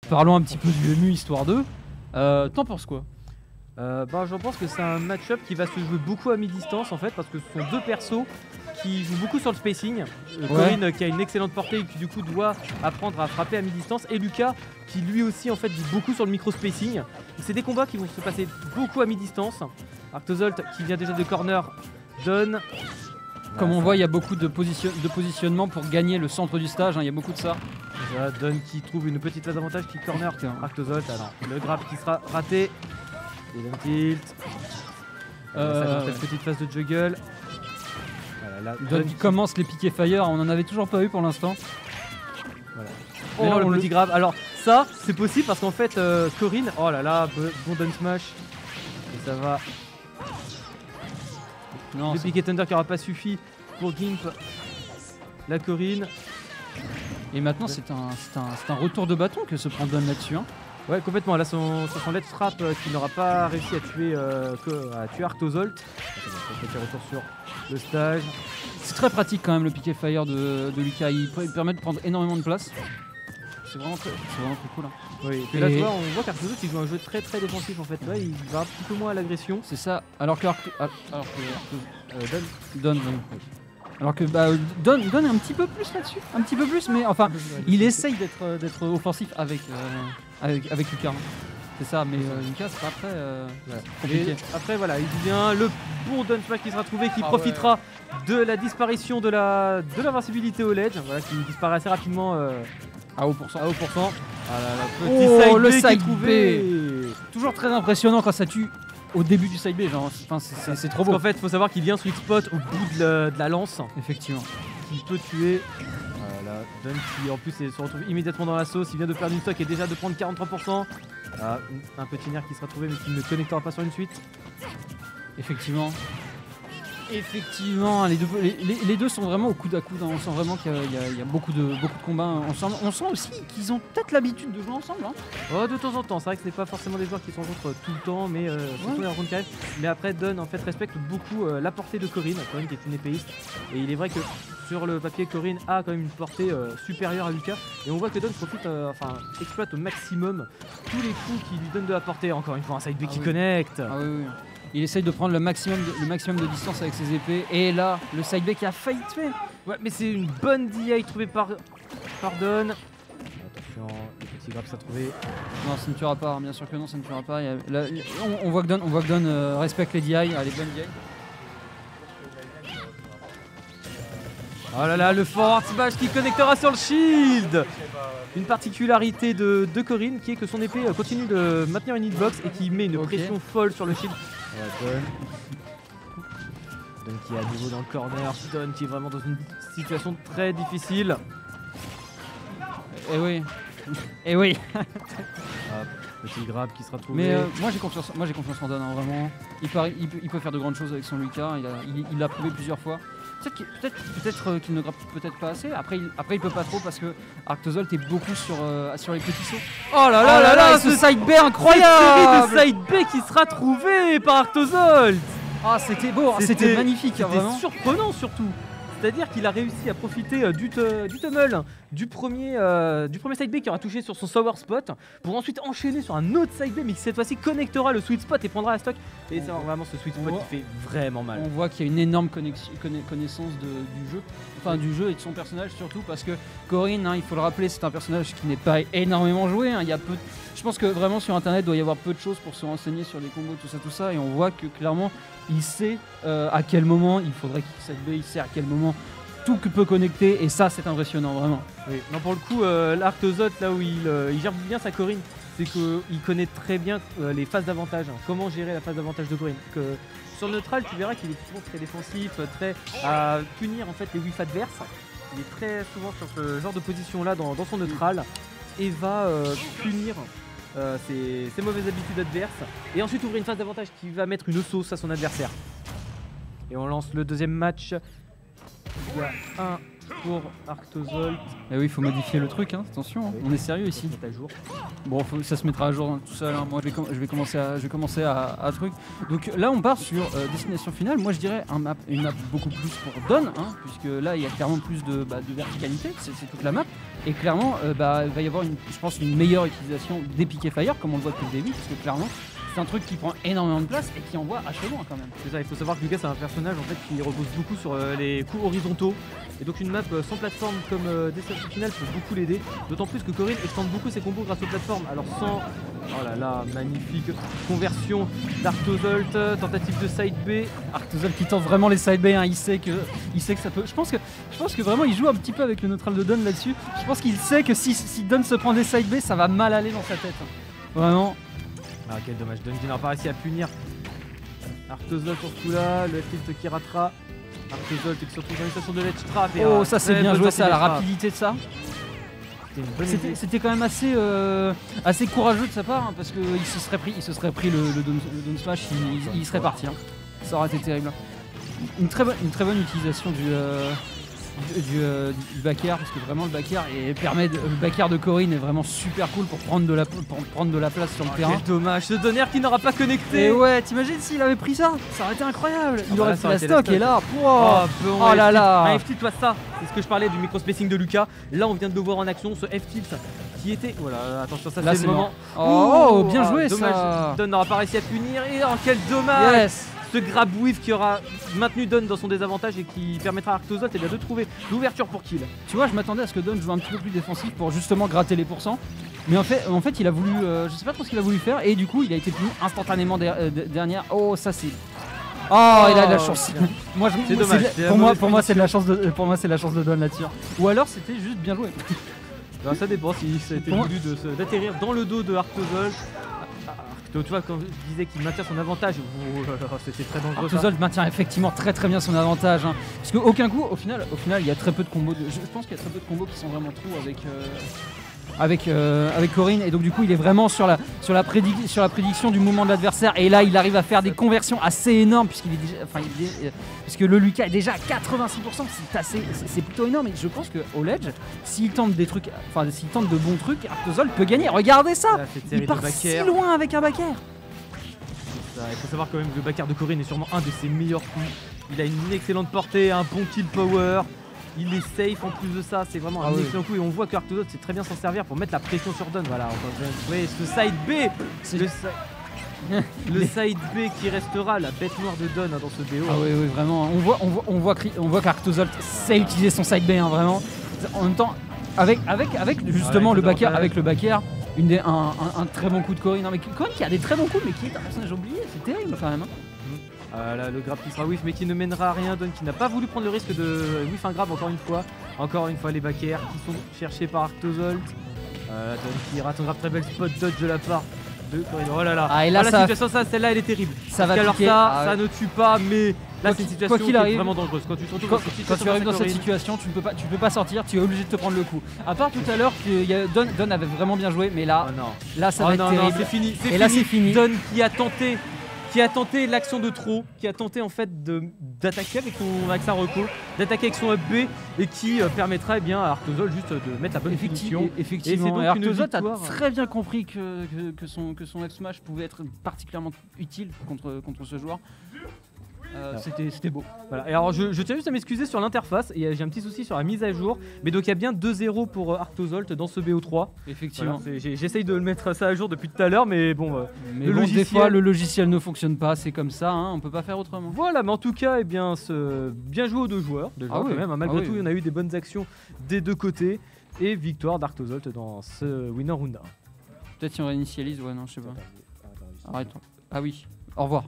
Parlons un petit peu du MU histoire 2. T'en penses quoi? Je pense que c'est un match-up qui va se jouer beaucoup à mi-distance en fait, parce que ce sont deux persos qui jouent beaucoup sur le spacing. Corrin qui a une excellente portée et qui du coup doit apprendre à frapper à mi-distance, et Lucas qui lui aussi en fait joue beaucoup sur le micro-spacing. C'est des combats qui vont se passer beaucoup à mi-distance. Arctozolt qui vient déjà de corner donne. Comme on voit, il y a beaucoup de positionnement pour gagner le centre du stage, hein, il y a beaucoup de ça. Déjà, Don qui trouve une petite phase d'avantage, qui corner Arctozolt. Alors, le grab qui sera raté. Et le tilt. Cette petite phase de juggle. Voilà, Don qui commence les piquets fire, on en avait toujours pas eu pour l'instant. Voilà. Oh, le petit grab. Alors, ça, c'est possible parce qu'en fait, Corrin, oh là là, bon down smash. Et ça va. Non, le piquet thunder qui n'aura pas suffi pour Gimp. La Corrin. Et maintenant, c'est un retour de bâton que se prend Don là-dessus. Hein. Ouais, complètement. Là, son let's trap qui n'aura pas réussi à tuer Arctozolt. Petit retour sur le stage. C'est très pratique quand même le piquet fire de Lucas. Il permet de prendre énormément de place. C'est vraiment très cool. Hein. Oui, et là, tu vois, on voit qu'Arctozolt il joue un jeu très très défensif en fait. Là, il va un petit peu moins à l'agression. C'est ça. Alors que Don. Alors que Don est un petit peu plus là-dessus, un petit peu plus, mais enfin, il essaye d'être offensif avec Lucas. C'est ça, mais Lucas c'est pas très compliqué. Et après voilà, il vient le bon down smash qui sera trouvé, qui profitera de la disparition de l'invincibilité au ledge, voilà, qui disparaît assez rapidement à haut pourcent. Petit le side side trouvé. Toujours très impressionnant quand ça tue. Au début du side B, genre, c'est trop beau. En fait, il faut savoir qu'il y a un sweet spot au bout de la lance. Effectivement. Qui peut tuer. Voilà, Don qui en plus se retrouve immédiatement dans la sauce. Il vient de perdre une stock et déjà de prendre 43%. Un petit nerf qui sera trouvé mais qui ne connectera pas sur une suite. Effectivement, les deux sont vraiment au coude à coude. Hein. On sent vraiment qu'il y a beaucoup de combats ensemble. On sent aussi qu'ils ont peut-être l'habitude de jouer ensemble. Hein. Oh, de temps en temps, c'est vrai que ce n'est pas forcément des joueurs qui se rencontrent tout le temps, mais surtout les rencontres qui arrivent. Mais après, Don en fait respecte beaucoup la portée de Corrin qui est une épéiste. Et il est vrai que sur le papier, Corrin a quand même une portée supérieure à Lucas. Et on voit que Don exploite au maximum tous les coups qui lui donnent de la portée. Encore une fois, un side B qui connecte. Ah oui. Il essaye de prendre le maximum de distance avec ses épées. Et là, le side B qui a failli tuer. Ouais, mais c'est une bonne DI trouvée par Don. Attention, le petit grab s'est trouvé. Non, ça ne tuera pas, bien sûr que non, ça ne tuera pas. On voit que Don respecte les DI, les bonnes DI. Oh là là, le forward smash qui connectera sur le shield. Une particularité de Corrin qui est que son épée continue de maintenir une hitbox et qui met une pression folle sur le shield. Don qui est à nouveau dans le corner, Don qui est vraiment dans une situation très difficile. Et oui. Petit grab qui sera trouvé. Mais moi j'ai confiance en Don, hein, vraiment. Il peut faire de grandes choses avec son Lucas, il l'a prouvé plusieurs fois. Peut-être qu'il ne grappe peut-être pas assez. Après il peut pas trop parce que Arctozolt est beaucoup sur les petits sauts. Oh là là, ce side B incroyable! Cette série de side B qui sera trouvée par Arctozolt. Ah, c'était beau, c'était magnifique. C'était surprenant surtout. C'est-à-dire qu'il a réussi à profiter du tunnel du premier side B qui aura touché sur son sour spot pour ensuite enchaîner sur un autre side B mais qui cette fois-ci connectera le sweet spot et prendra la stock. Et c'est vraiment ce sweet spot qui fait vraiment mal. On voit qu'il y a une énorme connaissance du jeu. Enfin du jeu et de son personnage surtout parce que Corrin, hein, il faut le rappeler, c'est un personnage qui n'est pas énormément joué. Hein. Je pense que vraiment sur internet il doit y avoir peu de choses pour se renseigner sur les combos, tout ça. Et on voit que clairement il sait à quel moment il faudrait qu'il side B, il sait à quel moment tout peut connecter et ça c'est impressionnant vraiment. Oui. Non, pour le coup l'Arctozolt là où il gère bien sa Corrin, c'est qu'il connaît très bien les phases d'avantage, hein. Comment gérer la phase d'avantage de Corrin. Sur le neutral tu verras qu'il est toujours très défensif, très à punir en fait les whiffs adverses. Il est très souvent sur ce genre de position là dans son neutral et va punir ses mauvaises habitudes adverses et ensuite ouvrir une phase d'avantage qui va mettre une sauce à son adversaire. Et on lance le deuxième match. Il y a un pour Arctozolt. Et oui, il faut modifier le truc, hein. Attention, hein. On est sérieux ici. À jour. Bon, ça se mettra à jour hein, tout seul. Hein. Moi, je vais commencer à truc. Donc là, on part sur destination finale. Moi, je dirais une map beaucoup plus pour Don, hein, puisque là, il y a clairement plus de verticalité. C'est toute la map. Et clairement, il va y avoir, je pense, une meilleure utilisation d'Epic et Fire, comme on le voit depuis le début, parce que clairement, c'est un truc qui prend énormément de place et qui envoie assez loin quand même. C'est ça, il faut savoir que Lucas c'est un personnage en fait qui repose beaucoup sur les coups horizontaux. Et donc une map sans plateforme comme Deception Final peut beaucoup l'aider. D'autant plus que Corrin extende beaucoup ses combos grâce aux plateformes. Alors sans... Oh là là, magnifique conversion d'Arctozolt, tentative de side B. Arctozolt qui tente vraiment les side B, hein. il sait que ça peut... Je pense que vraiment il joue un petit peu avec le neutral de Don là-dessus. Je pense qu'il sait que si Don se prend des side B, ça va mal aller dans sa tête. Vraiment. Ah quel dommage, Don qui n'a pas réussi à punir Arctozolt pour ce coup là, le tilt qui ratera Arctozolt qui se retrouve dans une station de ledge trap. Et oh ça c'est bien joué ça, la rapidité de ça. C'était quand même assez courageux de sa part, hein, parce qu'il se serait pris le down smash, il serait parti. Hein. Ça aurait été terrible. Une très bonne utilisation du back air, parce que vraiment le back air le back air de Corrin est vraiment super cool pour prendre de la place sur le terrain. Quel dommage, ce donner qui n'aura pas connecté. Et ouais, t'imagines s'il avait pris ça aurait été incroyable. Il aurait fait la stock et là, oh là là. Un F-tilt, toi ça, c'est ce que je parlais du micro-spacing de Lucas. Là on vient de le voir en action, ce F-tilt qui était... Voilà, attention, ça c'est le moment. Oh, bien joué dommage, ça. Don n'aura pas réussi à punir et oh quel dommage. Yes. Ce grab weave qui aura maintenu Don dans son désavantage et qui permettra à Arctozolt de trouver l'ouverture pour kill. Tu vois, je m'attendais à ce que Don joue un petit peu plus défensif pour justement gratter les pourcents. Mais en fait il a voulu, je sais pas trop ce qu'il a voulu faire, et du coup il a été puni instantanément dernière. Oh ça c'est... Oh, il a de la chance. Moi, c'est dommage. Pour moi c'est de la chance de Don là-dessus. Ou alors c'était juste bien joué. Ben, ça dépend si ça a été voulu d'atterrir dans le dos de Arctozolt. Tu vois, quand je disais qu'il maintient son avantage, c'était très dangereux. Arctozolt maintient effectivement très bien son avantage. Hein. Parce qu'aucun coup, au final, il y a très peu de combos. Je pense qu'il y a très peu de combos qui sont vraiment trous avec Corrin, et donc du coup il est vraiment sur la prédiction du mouvement de l'adversaire, et là il arrive à faire des conversions assez énormes puisque le Lucas est déjà à 86%, c'est plutôt énorme, et je pense qu'au ledge, s'il tente de bons trucs, Arctozolt peut gagner. Regardez ça, il part si loin avec un back air. Il faut savoir quand même que le back air de Corrin est sûrement un de ses meilleurs coups. Il a une excellente portée, un bon kill power. Il est safe en plus de ça, c'est vraiment un excellent coup, et on voit que Arctozolt sait très bien s'en servir pour mettre la pression sur Don. Voilà, vous voyez ce side B, le side B qui restera la bête noire de Don dans ce BO. Ah oui, vraiment, on voit qu'Arctozolt sait utiliser son side B, hein, vraiment. En même temps, avec justement le back air, un très bon coup de Corrin. Non, mais Corrin qui a des très bons coups, mais qui est un personnage oublié, c'est terrible quand même. Hein. Là, le grab qui sera whiff mais qui ne mènera à rien. Don qui n'a pas voulu prendre le risque de whiff un grab encore une fois. Encore une fois les back air qui sont cherchés par Arctozolt. Don qui rate un grab, très belle spot dodge de la part de Corrin. Oh là là. Et là, la situation, celle-là elle est terrible. Ça va alors piquer. ça ne tue pas, mais là c'est une situation qui est vraiment dangereuse. Quand tu arrives dans cette situation, tu peux pas sortir, tu es obligé de te prendre le coup. À part tout à l'heure, Don avait vraiment bien joué, mais là, ça va être terrible. C'est fini. Et là c'est fini. Don qui a tenté l'action de trop, qui a tenté en fait d'attaquer avec sa reco, d'attaquer avec son up B, et qui permettra à Arctozolt juste de mettre la bonne finition. Effectivement, et Arctozolt a très bien compris que son up smash pouvait être particulièrement utile contre ce joueur. C'était beau. Voilà. Et alors je tiens juste à m'excuser sur l'interface, et j'ai un petit souci sur la mise à jour, mais donc il y a bien 2-0 pour Arctozolt dans ce BO3. Effectivement. Voilà, j'essaye de le mettre ça à jour depuis tout à l'heure, mais bon, des fois le logiciel ne fonctionne pas, c'est comme ça, hein, on peut pas faire autrement. Voilà, mais en tout cas, bien joué aux deux joueurs. Quand même, hein, malgré tout, il y en a eu des bonnes actions des deux côtés, et victoire d'Arctozolt dans ce winner round 1. Peut-être si on réinitialise, ouais non je sais pas. Arrête. Ah oui, au revoir.